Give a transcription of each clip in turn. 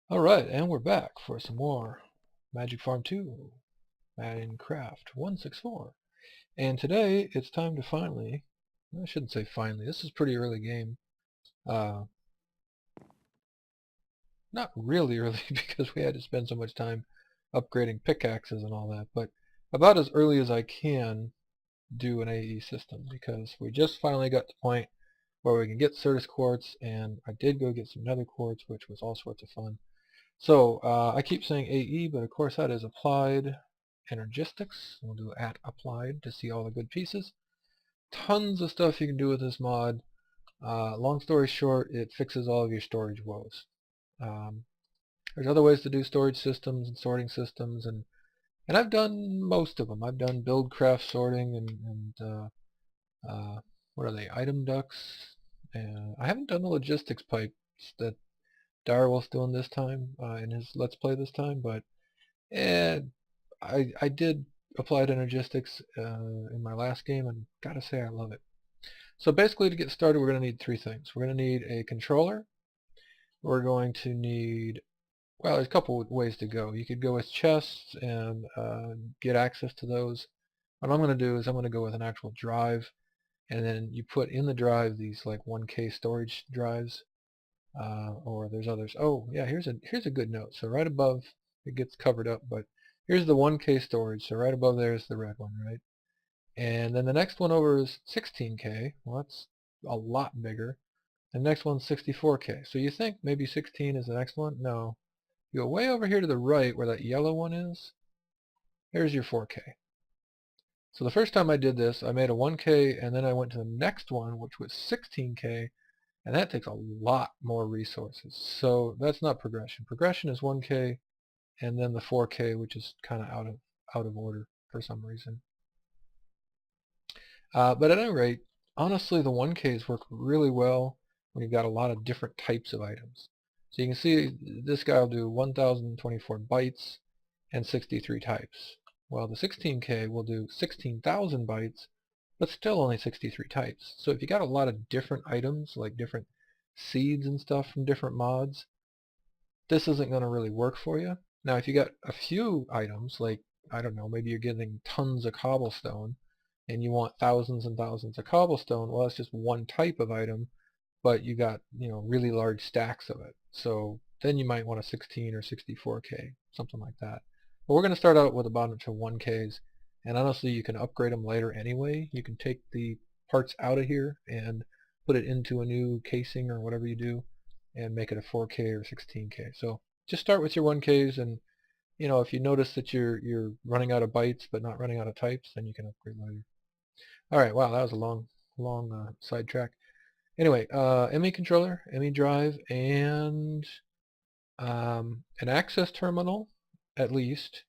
Alright, and we're back for some more Magic Farm 2, Minecraft 164. And today, it's time to finally, I shouldn't say finally, this is a pretty early game. Not really early because we had to spend so much time upgrading pickaxes and all that, but about as early as I can do an AE system because we just finally got to the point where we can get Certus quartz, and I did go get some nether quartz, which was all sorts of fun. So I keep saying AE, but of course that is Applied Energistics. We'll do @applied to see all the good pieces. Tons of stuff you can do with this mod. Long story short, it fixes all of your storage woes. There's other ways to do storage systems and sorting systems, and I've done most of them. I've done build craft sorting and what are they, item ducts. And I haven't done the logistics pipes that Direwolf's doing this time in his Let's Play this time, but I did Applied Energistics in my last game, and gotta say I love it. So basically, to get started, we're going to need three things. We're going to need a controller. We're going to need, well, there's a couple of ways to go. You could go with chests and get access to those. What I'm going to do is I'm going to go with an actual drive, and then you put in the drive these like 1K storage drives. Or there's others. Oh yeah, here's a good note. So right above, it gets covered up, but here's the 1K storage. So right above there is the red one, right? And then the next one over is 16K. Well, that's a lot bigger. The next one's 64K. So you think maybe 16 is the next one? No. You go way over here to the right where that yellow one is. There's your 4K. So the first time I did this, I made a 1K, and then I went to the next one, which was 16K, and that takes a lot more resources. So that's not progression. Progression is 1K and then the 4K, which is kind of out of order for some reason. But at any rate, honestly, the 1Ks work really well when you've got a lot of different types of items. So you can see this guy will do 1024 bytes and 63 types. Well, the 16K will do 16,000 bytes, but still only 63 types. So if you got a lot of different items, like different seeds and stuff from different mods, this isn't going to really work for you. Now if you got a few items, like, I don't know, maybe you're getting tons of cobblestone and you want thousands and thousands of cobblestone, well, that's just one type of item, but you got, really large stacks of it. So then you might want a 16 or 64K, something like that. But we're going to start out with a bunch of 1Ks, and honestly, you can upgrade them later anyway. You can take the parts out of here and put it into a new casing or whatever you do and make it a 4K or 16K. So just start with your 1Ks, and if you notice that you're running out of bytes but not running out of types, then you can upgrade later. All right, wow, that was a long sidetrack. Anyway, ME controller, ME drive, and an access terminal, at least.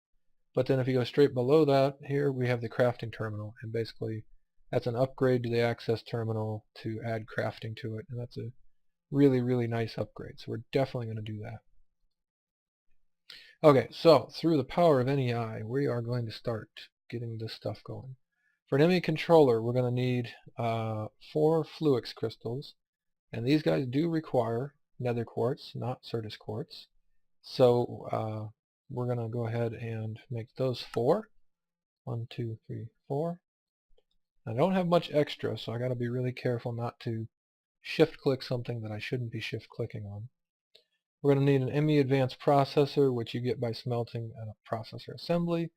But then if you go straight below that, here we have the crafting terminal, and basically that's an upgrade to the access terminal to add crafting to it, and that's a really, really nice upgrade. So we're definitely going to do that. Okay, so through the power of NEI, we are going to start getting this stuff going. For an ME controller, we're going to need 4 Fluix crystals, and these guys do require nether quartz, not Certus quartz. So we're going to go ahead and make those 4. 1, 2, 3, 4. I don't have much extra, so I got to be really careful not to shift click something that I shouldn't be shift clicking on. We're going to need an ME advanced processor, which you get by smelting a processor assembly.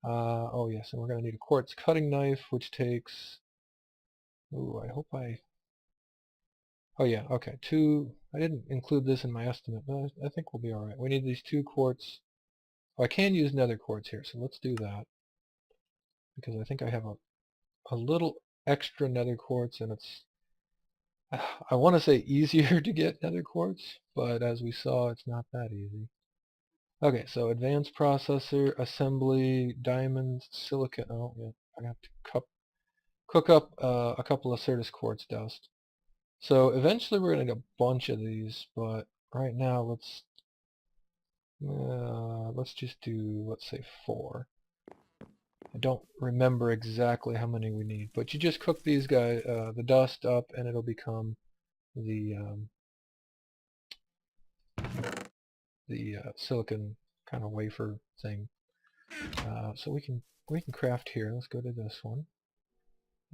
Oh yes, and we're going to need a quartz cutting knife, which takes, ooh, oh yeah, okay, 2, I didn't include this in my estimate, but I think we'll be alright. We need these 2 quartz. Oh, I can use nether quartz here, so let's do that, because I think I have a little extra nether quartz, and it's, I want to say easier to get nether quartz, but as we saw, it's not that easy. Okay, so advanced processor, assembly, diamonds, silicon. Oh, yeah, I have to cook up a couple of Certus quartz dust. So eventually we're going to get a bunch of these, but right now let's just do, let's say 4. I don't remember exactly how many we need, but you just cook these guys, the dust up, and it'll become the the silicon kind of wafer thing. So we can craft here. Let's go to this one.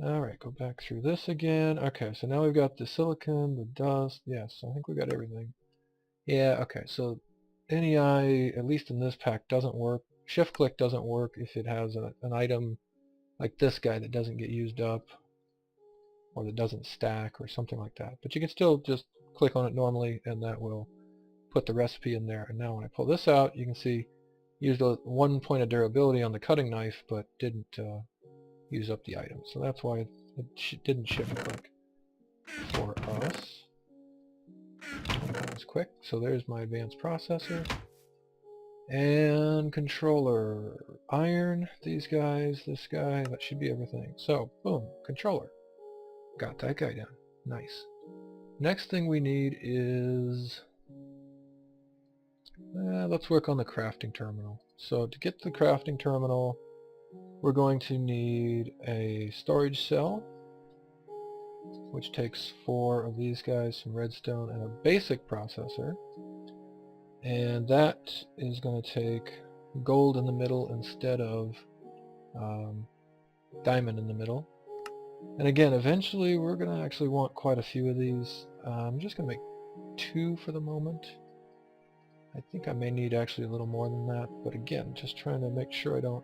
Alright, go back through this again. Okay, so now we've got the silicon, the dust. Yes, I think we got everything. Yeah, okay, so NEI, at least in this pack, doesn't work. Shift click doesn't work if it has an item like this guy that doesn't get used up, or that doesn't stack, or something like that. But you can still just click on it normally, and that will put the recipe in there. And now when I pull this out, you can see used 1 point of durability on the cutting knife, but didn't use up the item. So that's why it didn't shift click for us. That was quick. So there's my advanced processor. And controller. Iron, these guys, this guy, that should be everything. So, boom, controller. Got that guy down. Nice. Next thing we need is... let's work on the crafting terminal. So to get the crafting terminal, we're going to need a storage cell, which takes 4 of these guys, some redstone, and a basic processor. And that is going to take gold in the middle instead of diamond in the middle. And again, eventually we're going to actually want quite a few of these. I'm just going to make 2 for the moment. I think I may need actually a little more than that, but again, just trying to make sure I don't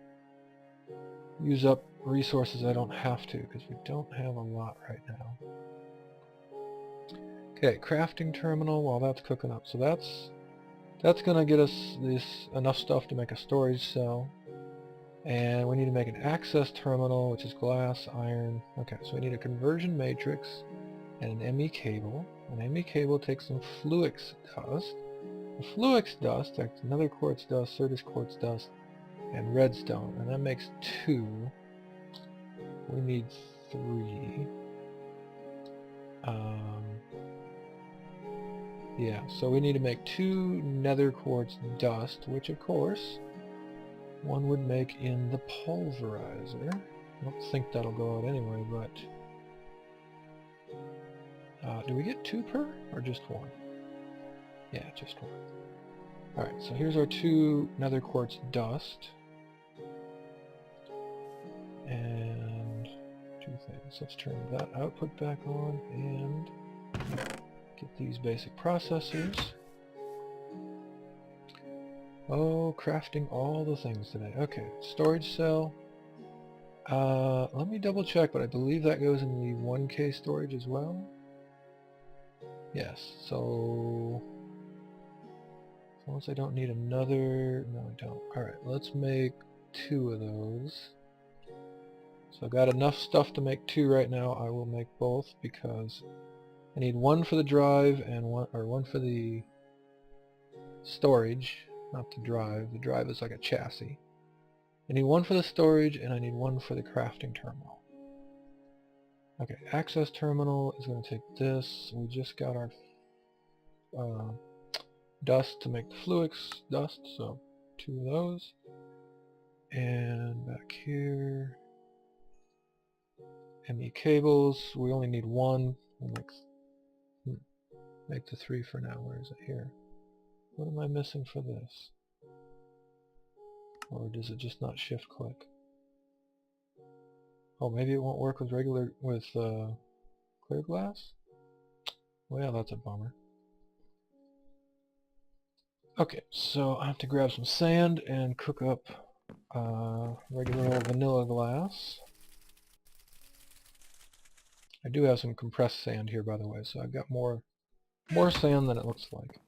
use up resources I don't have to, because we don't have a lot right now. Okay, crafting terminal while that's cooking up. So that's going to get us enough stuff to make a storage cell. And we need to make an access terminal, which is glass, iron. Okay, so we need a conversion matrix and an ME cable. An ME cable takes some fluix dust. The fluix dust takes another quartz dust, Certus quartz dust, and redstone. And that makes 2. We need 3. Yeah, so we need to make 2 nether quartz dust, which of course one would make in the pulverizer. I don't think that'll go out anyway, but do we get 2 per, or just 1? Yeah, just 1. Alright, so here's our 2 nether quartz dust. And 2 things. Let's turn that output back on and get these basic processors. Oh, crafting all the things today. Okay, storage cell. Let me double check, but I believe that goes in the 1K storage as well. Yes, so as long as I don't need another... No, I don't. Alright, let's make 2 of those. So I've got enough stuff to make 2 right now. I will make both because I need 1 for the drive and 1 for the storage. Not the drive. The drive is like a chassis. I need 1 for the storage, and I need 1 for the crafting terminal. Okay, access terminal is going to take this. We just got our dust to make the fluix dust, so 2 of those. And back here, ME cables. We only need 1. We'll make the 3 for now. Where is it? Here. What am I missing for this? Or does it just not shift click? Oh, maybe it won't work with clear glass? Well, that's a bummer. Okay, so I have to grab some sand and cook up regular old vanilla glass. I do have some compressed sand here, by the way, so I've got more sand than it looks like.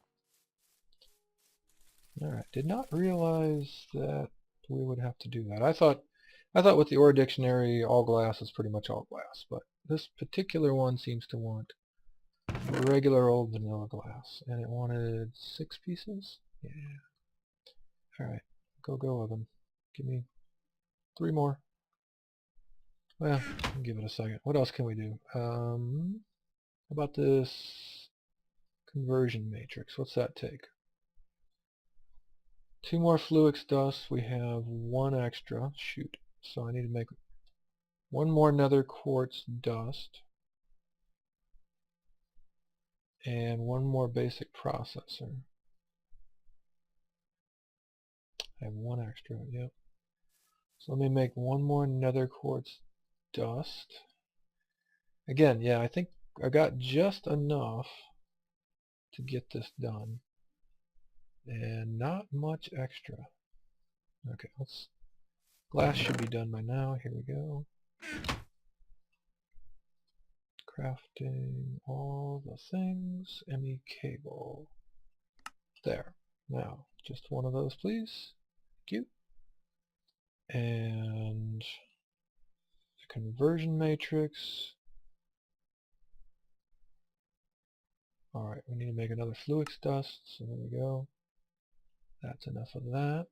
Alright, did not realize that we would have to do that. I thought with the Ore Dictionary, all glass is pretty much all glass, but this particular one seems to want regular old vanilla glass, and it wanted 6 pieces? Yeah. Alright, go oven. Give me 3 more. Well, I'll give it a second. What else can we do? How about this conversion matrix? What's that take? 2 more fluix dust. We have 1 extra. Shoot. So I need to make 1 more nether quartz dust. And 1 more basic processor. I have one extra, yep. So let me make one more nether quartz dust. Again, yeah, I think I got just enough to get this done. And not much extra. Okay, glass should be done by now. Here we go. Crafting all the things. ME cable. There. Now, just one of those, please. Thank you. And the conversion matrix. Alright, we need to make another fluix dust, so there we go. That's enough of that.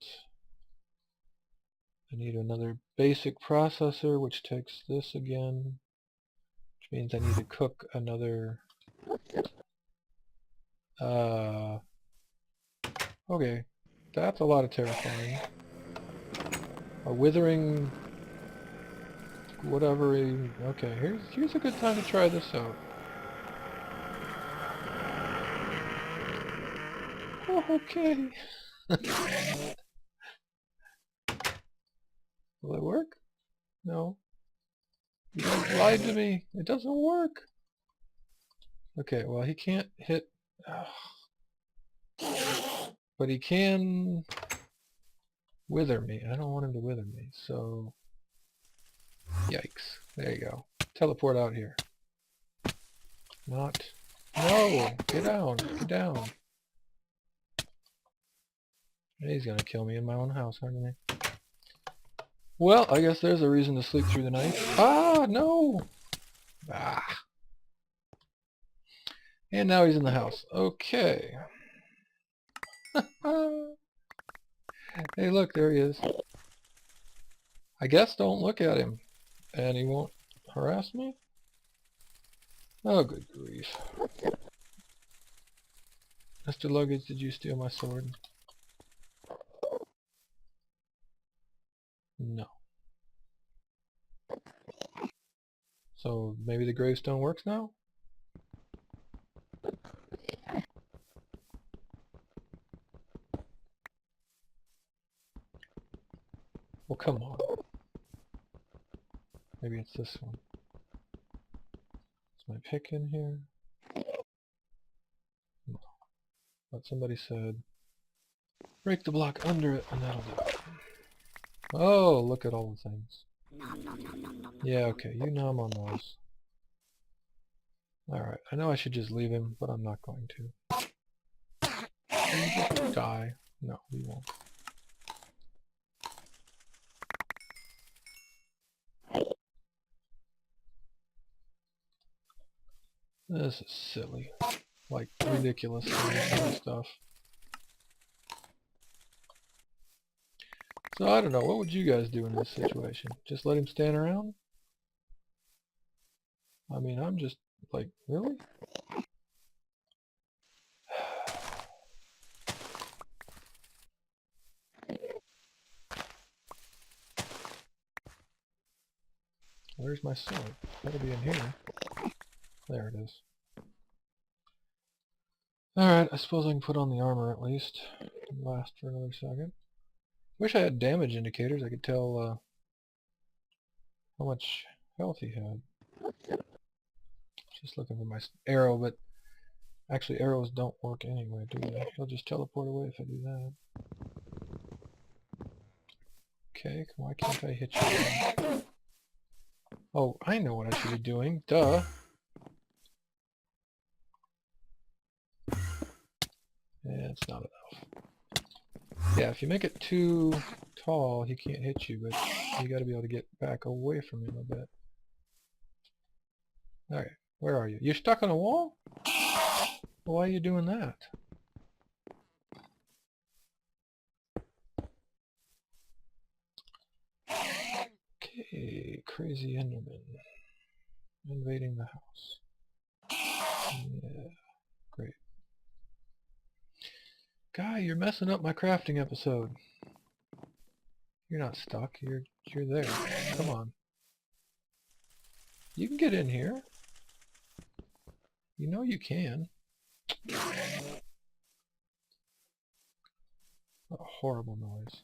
I need another basic processor, which takes this again, which means I need to cook another... okay, that's a lot of terrifying. A withering... whatever... okay, here's a good time to try this out. Oh, okay. Will it work? No. You guys lied to me. It doesn't work. Okay, well, he can't hit... but he can wither me. I don't want him to wither me, so... yikes. There you go. Teleport out here. Not... no! Get down! Get down! He's gonna kill me in my own house, aren't he? Well, I guess there's a reason to sleep through the night. Ah, no! Ah. And now he's in the house. Okay. Hey, look, there he is. I guess don't look at him. And he won't harass me? Oh, good grief. Mr. Luggage, did you steal my sword? No. So maybe the gravestone works now? Well, come on. Maybe it's this one. Is my pick in here? No. But somebody said, break the block under it and that'll do it. Oh, look at all the things. Yeah, okay, you nom on those. Alright, I know I should just leave him, but I'm not going to. Will you just die? No, you won't. This is silly. Like, ridiculous kind of stuff. So, I don't know, what would you guys do in this situation? Just let him stand around? I mean, I'm just, like, really? Where's my sword? That'll be in here. There it is. Alright, I suppose I can put on the armor at least. It'll last for another second. Wish I had damage indicators. I could tell how much health he had. Just looking for my arrow, but actually arrows don't work anyway, do they? He'll just teleport away if I do that. Okay, why can't I hit you? Oh, I know what I should be doing. Duh. Yeah, it's not enough. Yeah, if you make it too tall, he can't hit you, but you gotta be able to get back away from him a bit. Alright, where are you? You're stuck on a wall? Well, why are you doing that? Okay, crazy enderman. Invading the house. Yeah, great. Guy, you're messing up my crafting episode. You're not stuck, you're there. Come on. You can get in here. You know you can. What a horrible noise.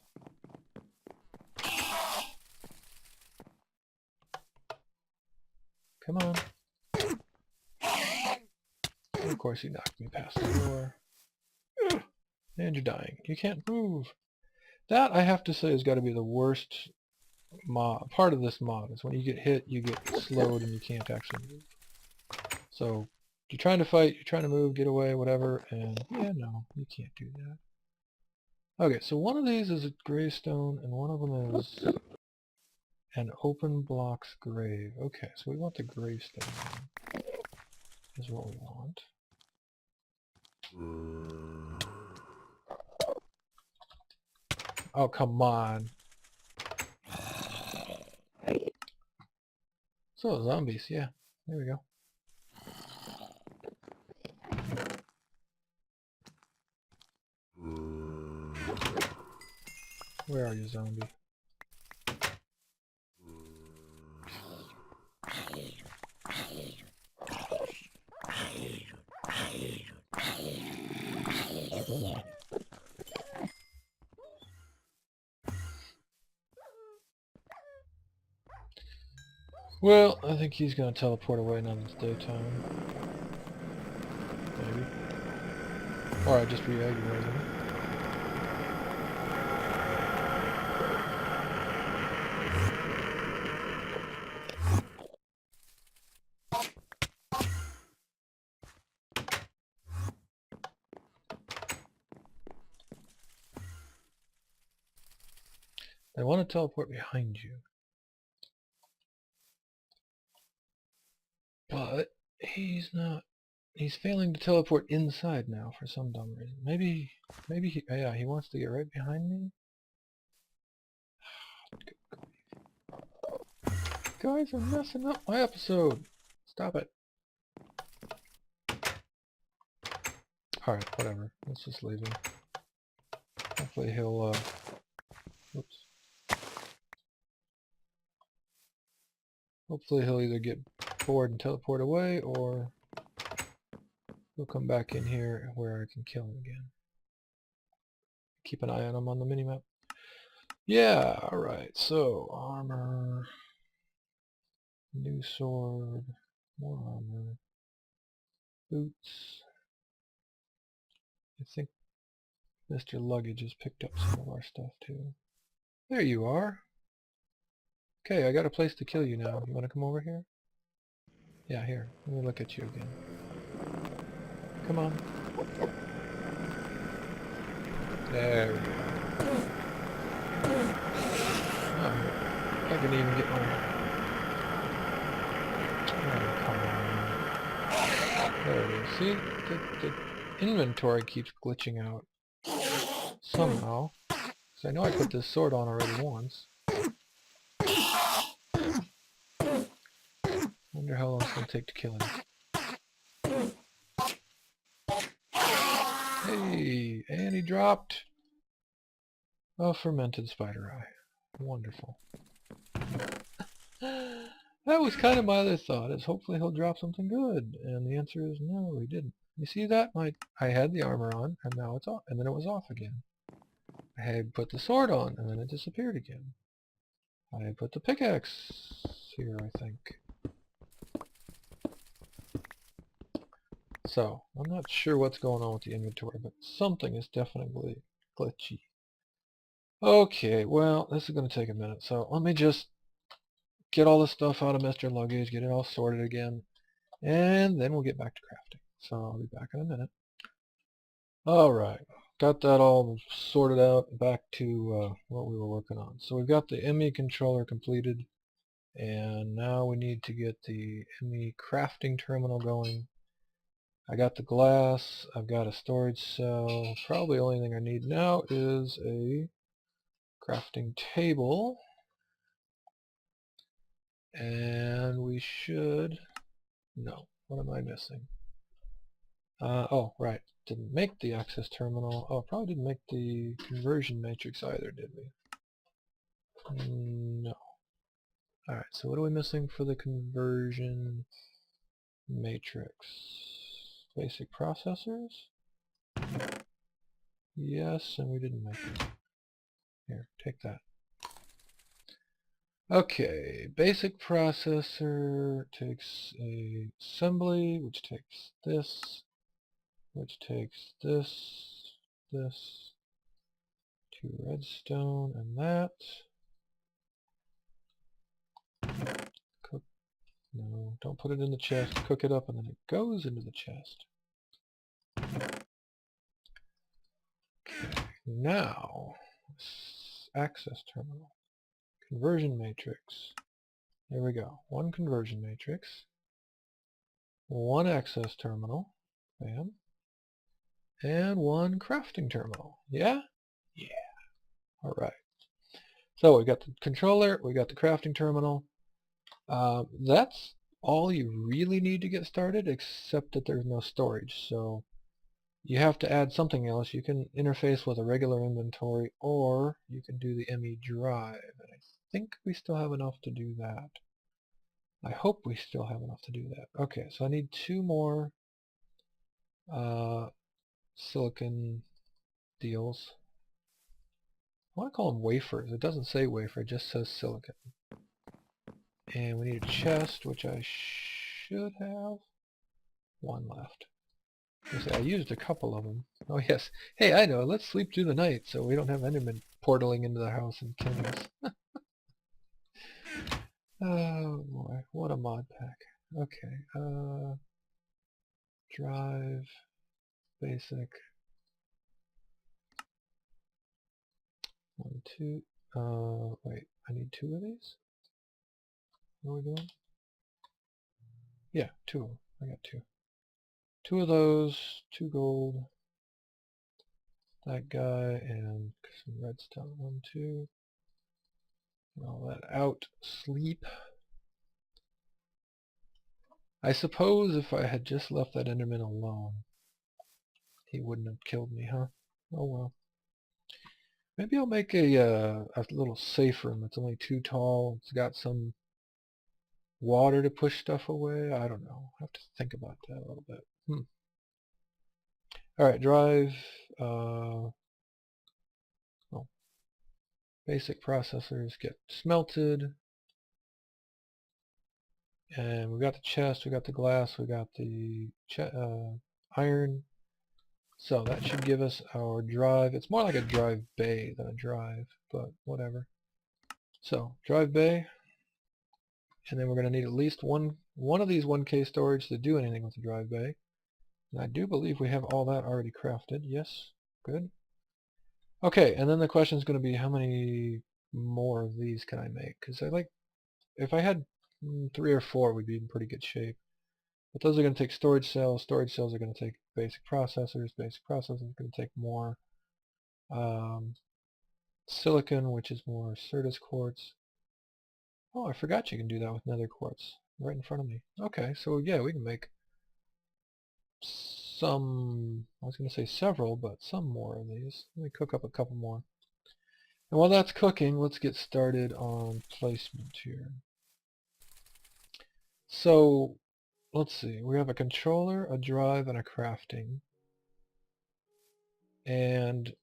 Come on. And of course he knocked me past the door. And you're dying. You can't move. That, I have to say, has got to be the worst part of this mod, is when you get hit, you get slowed and you can't actually move. So, you're trying to fight, you're trying to move, get away, whatever, and yeah, no, you can't do that. Okay, so one of these is a gravestone, and one of them is an open blocks grave. Okay, so we want the gravestone, is what we want. Oh, come on. So, zombies, yeah. There we go. Where are you, zombie? Well, I think he's going to teleport away now that it's daytime. Maybe. Or I just re-aggravated him. I want to teleport behind you. But he's not. He's failing to teleport inside now for some dumb reason. Maybe he, yeah, he wants to get right behind me. Guys are messing up my episode. Stop it. Alright, whatever. Let's just leave him. Hopefully he'll, oops. Hopefully he'll either get bored and teleport away, or he'll come back in here where I can kill him again. Keep an eye on him on the minimap. Yeah, alright, so armor, new sword, more armor, boots. I think Mr. Luggage has picked up some of our stuff too. There you are. Okay, I got a place to kill you now. You want to come over here? Yeah, here. Let me look at you again. Come on. There we go. Oh, I can even get one. Oh, come on. There it is. See? The inventory keeps glitching out. Somehow. So I know I put this sword on already once. Wonder how long it's going to take to kill him. Hey! And he dropped a fermented spider eye. Wonderful. That was kind of my other thought, is hopefully he'll drop something good. And the answer is no, he didn't. You see that? I had the armor on, and now it's off, and then it was off again. I had put the sword on, and then it disappeared again. I put the pickaxe here, I think. So, I'm not sure what's going on with the inventory, but something is definitely glitchy. Okay, well, this is going to take a minute, so let me just get all the stuff out of Mr. Luggage, get it all sorted again, and then we'll get back to crafting. So I'll be back in a minute. Alright, got that all sorted out, back to what we were working on. So we've got the ME controller completed, and now we need to get the ME crafting terminal going. I got the glass, I've got a storage cell. Probably the only thing I need now is a crafting table. And we should... No, what am I missing? Oh, right. Didn't make the access terminal. Oh, probably didn't make the conversion matrix either, did we? No. Alright, so what are we missing for the conversion matrix? Basic processors? Yes, and we didn't make it. Here, take that. Okay, basic processor takes a assembly, which takes this, which takes this, this, 2 redstone, and that. Cook. No, don't put it in the chest. Cook it up, and then it goes into the chest. Okay, now, access terminal. Conversion matrix. There we go. 1 conversion matrix. 1 access terminal. Bam. And 1 crafting terminal. Yeah? Yeah. Alright. So we got the controller, we got the crafting terminal. That's all you really need to get started, except that there's no storage. So you have to add something else. You can interface with a regular inventory, or you can do the ME drive. And I think we still have enough to do that. I hope we still have enough to do that. Okay, so I need 2 more silicon deals. I want to call them wafers. It doesn't say wafer, it just says silicon. And we need a chest, which I should have. 1 left. I used a couple of them. Oh yes. Hey, I know. Let's sleep through the night so we don't have endermen portaling into the house and killing us. Oh boy, what a mod pack. Okay, drive, basic. 1, 2. Wait, I need 2 of these? What are we doing? Yeah, 2 of them. I got 2. 2 of those, 2 gold. That guy, and some redstone. 1, 2. Get all that out. Sleep. I suppose if I had just left that enderman alone, he wouldn't have killed me, huh? Oh well. Maybe I'll make a little safe room that's only 2 tall. It's got some water to push stuff away. I don't know. I have to think about that a little bit. Alright, drive. Oh, basic processors get smelted. And we got the chest, we got the glass, we got the iron. So that should give us our drive. It's more like a drive bay than a drive, but whatever. So drive bay, and then we're going to need at least one of these 1K storage to do anything with the drive bay. And I do believe we have all that already crafted. Yes, good. Okay, and then the question is going to be how many more of these can I make? Because if I had 3 or 4, we'd be in pretty good shape. But those are going to take storage cells. Storage cells are going to take basic processors. Basic processors are going to take more silicon, which is more Certus quartz. Oh, I forgot you can do that with nether quartz right in front of me. Okay, so yeah, we can make some, I was going to say several, but some more of these. Let me cook up a couple more. And while that's cooking, let's get started on placement here. So let's see, we have a controller, a drive, and a crafting. And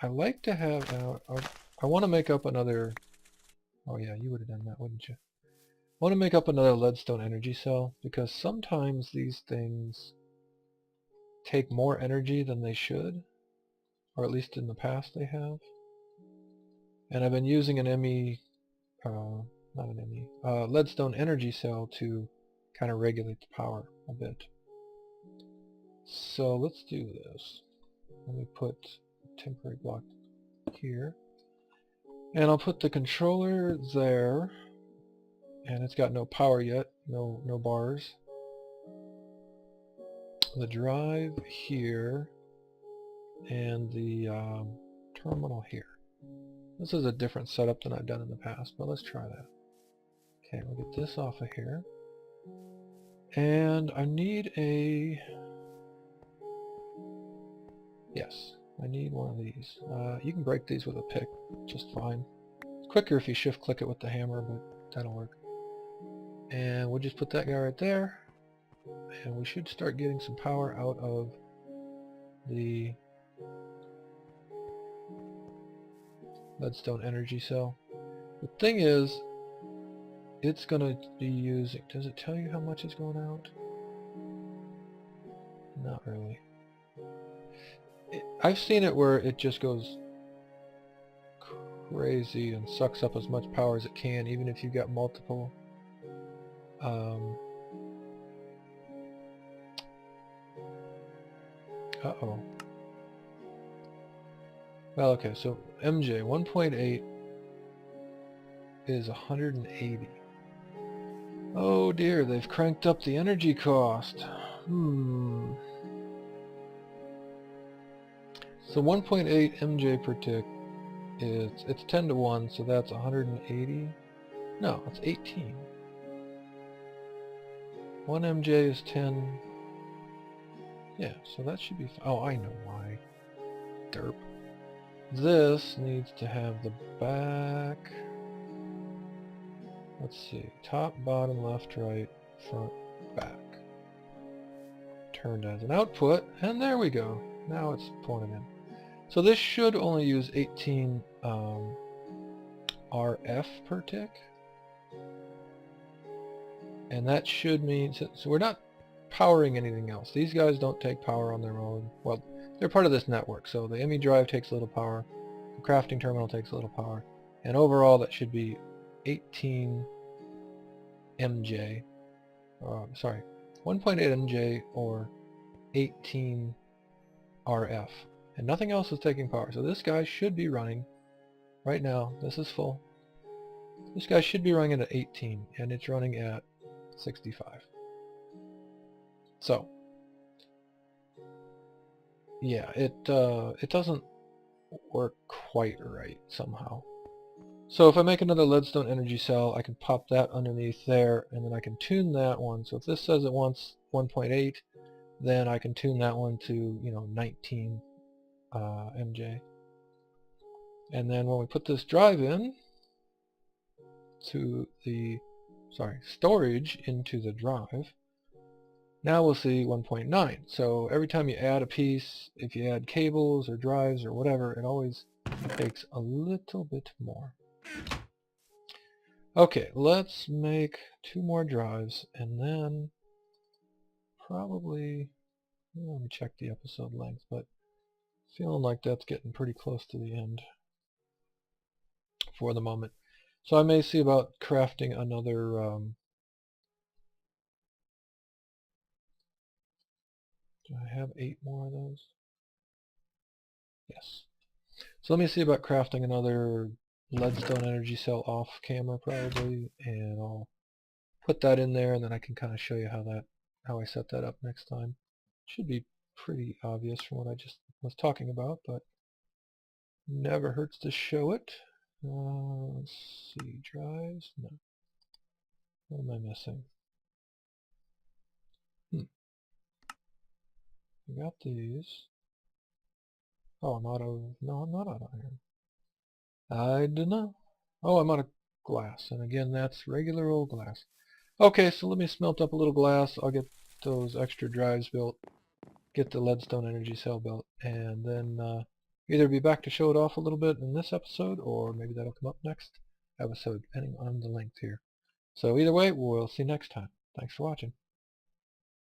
I like to have, I want to make up another, oh yeah, you would have done that, wouldn't you? I want to make up another leadstone energy cell, because sometimes these things take more energy than they should, or at least in the past they have. And I've been using an leadstone energy cell to kind of regulate the power a bit. So let's do this. Let me put a temporary block here. And I'll put the controller there. And it's got no power yet, no bars. The drive here, and the terminal here. This is a different setup than I've done in the past, but let's try that. Okay, we'll get this off of here. And I need a... Yes, I need one of these. You can break these with a pick just fine. It's quicker if you shift click it with the hammer, but that'll work. And we'll just put that guy right there. And we should start getting some power out of the leadstone energy cell. The thing is, it's going to be using... Does it tell you how much is going out? Not really. I've seen it where it just goes crazy and sucks up as much power as it can, even if you've got multiple. Uh-oh. Well, okay, so MJ 1.8 is 180. Oh dear, they've cranked up the energy cost. So 1.8 MJ per tick is, it's 10 to 1, so that's 180. No, it's 18. 1 MJ is 10. Yeah, so that should be... Oh, I know why. Derp. This needs to have the back... Let's see. Top, bottom, left, right, front, back. Turned as an output, and there we go. Now it's pulling it in. So this should only use 18 RF per tick. And that should mean... So we're not powering anything else. These guys don't take power on their own. Well, they're part of this network, so the ME drive takes a little power, the crafting terminal takes a little power, and overall that should be 18 MJ, sorry, 1.8 MJ or 18 RF, and nothing else is taking power. So this guy should be running, right now, this is full, this guy should be running at 18, and it's running at 65. So, yeah, it doesn't work quite right somehow. So if I make another leadstone energy cell, I can pop that underneath there, and then I can tune that one. So if this says it wants 1.8, then I can tune that one to, 19 MJ. And then when we put this drive in to the, storage into the drive, now we'll see 1.9. So every time you add a piece, if you add cables or drives or whatever, it always takes a little bit more. Okay, let's make 2 more drives, and then probably, let me check the episode length, but feeling like that's getting pretty close to the end for the moment. So I may see about crafting another, do I have 8 more of those? Yes. So let me see about crafting another leadstone energy cell off camera probably, and I'll put that in there, and then I can kind of show you how I set that up next time. Should be pretty obvious from what I just was talking about, but never hurts to show it. Let's see, drives? No. What am I missing? I got these. Oh, I'm out of... No, I'm not out of iron. I don't know. Oh, I'm out of glass, and again, that's regular old glass. Okay, so let me smelt up a little glass. I'll get those extra drives built, get the leadstone energy cell built, and then either be back to show it off a little bit in this episode, or maybe that'll come up next episode, depending on the length here. So either way, we'll see you next time. Thanks for watching.